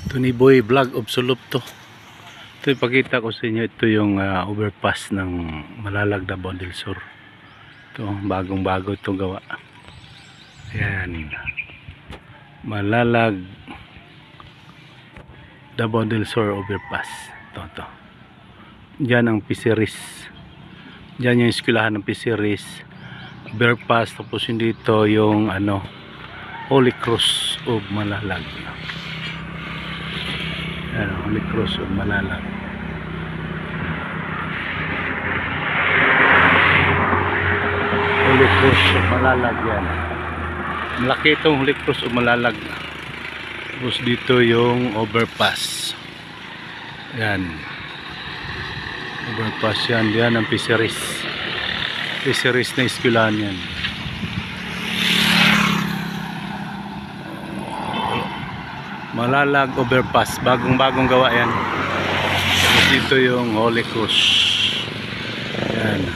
Tony Boy Vlog of Solupto. Ito ipakita ko sa inyo, ito yung overpass ng Malalag, Davao del Sur. Ito, bagong bago ito gawa. Ayan, Malalag, Davao del Sur overpass. Ito. Diyan ang fisheries. Diyan yung eskwelahan ng fisheries, overpass. Tapos hindi dito yung Holy Cross of Malalag. Ayan, Holy Cross of Malalag. Holy Cross of Malalag yan. Malaki itong Holy Cross of Malalag. Tapos dito yung overpass. Ayan. Overpass yan. Yan ang fisheries. Fisheries na eskwelahan yan. Malalag overpass, bagong gawa yan. Tapos dito yung Holy Cross. Yan.